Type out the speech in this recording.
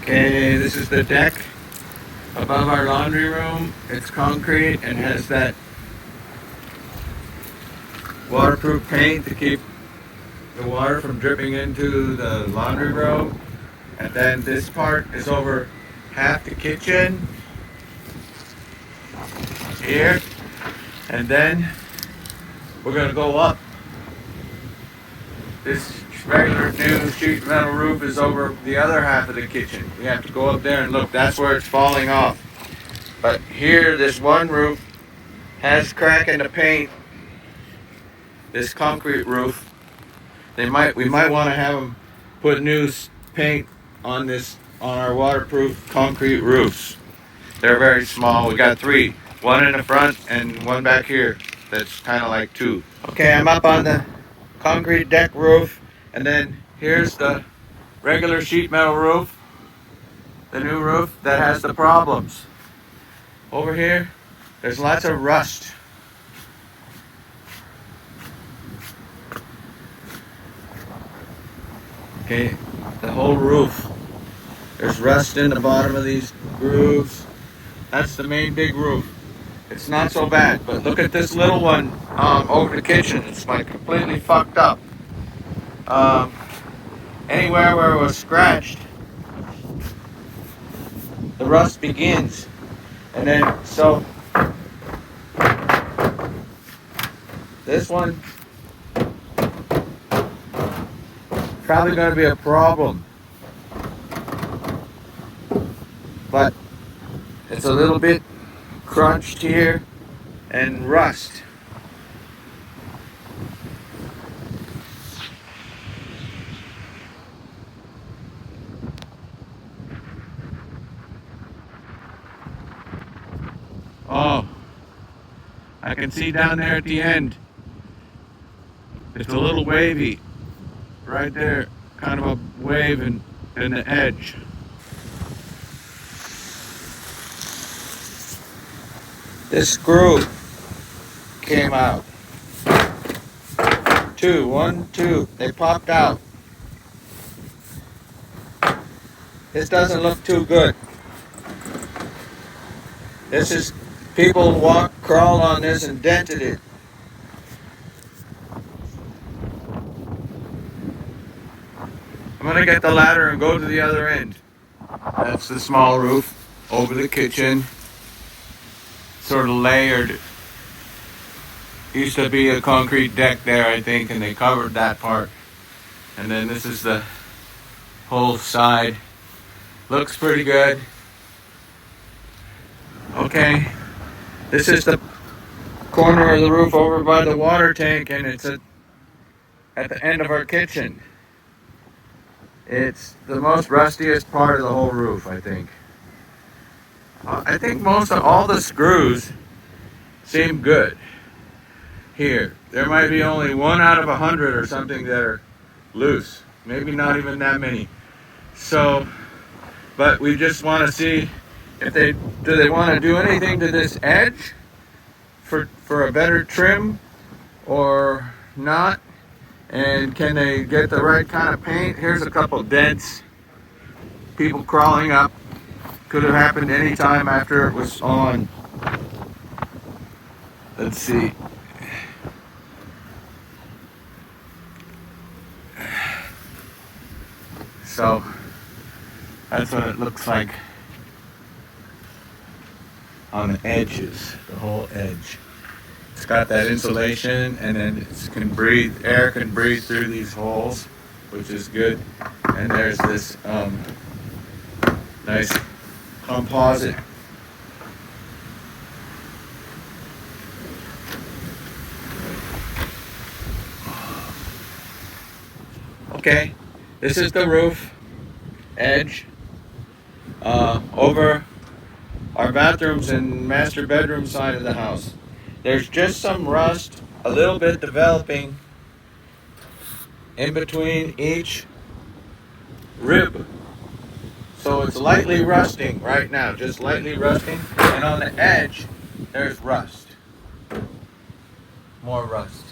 Okay, this is the deck above our laundry room. It's concrete and has that waterproof paint to keep the water from dripping into the laundry room. And then this part is over half the kitchen here. And then we're going to go up. This regular new sheet metal roof is over the other half of the kitchen. We have to go up there and look. That's where it's falling off. But here, this one roof has crack in the paint. This concrete roof. We might want to have them put new paint on our waterproof concrete roofs. They're very small. We got three. One in the front and one back here. That's kind of like two. Okay, I'm up on the concrete deck roof, and then here's the regular sheet metal roof, the new roof that has the problems. Over here, there's lots of rust. Okay, the whole roof. There's rust in the bottom of these grooves. That's the main big roof. It's not so bad, but look at this little one over the kitchen. It's like completely fucked up. Anywhere where it was scratched, the rust begins. And then, so, this one, probably going to be a problem. But it's a little bit crunched here and rust. Oh, I can see down there at the end. It's a little wavy. Right there, kind of a wave in the edge. This screw came out. Two. They popped out. This doesn't look too good. This is, people crawled on this and dented it. I'm gonna get the ladder and go to the other end. That's the small roof over the kitchen. Sort of layered. Used to be a concrete deck there, I think, and they covered that part. And then this is the whole side. Looks pretty good. Okay. This is the corner of the roof over by the water tank, and it's at the end of our kitchen. It's the most rustiest part of the whole roof, I think. I think most of all the screws seem good. Here, there might be only 1 out of 100 or something that are loose. Maybe not even that many. So, but we just want to see if they want to do anything to this edge for a better trim or not. And can they get the right kind of paint? Here's a couple dents. People crawling up. Could have happened any time after it was on. Let's see. So that's what it looks like on the edges, the whole edge. It's got that insulation, and then air can breathe through these holes, which is good. And there's this nice composite. Okay, this is the roof edge over our bathrooms and master bedroom side of the house. There's just some rust, a little bit developing in between each rib. So it's lightly rusting right now, just lightly rusting. And on the edge, there's rust. More rust.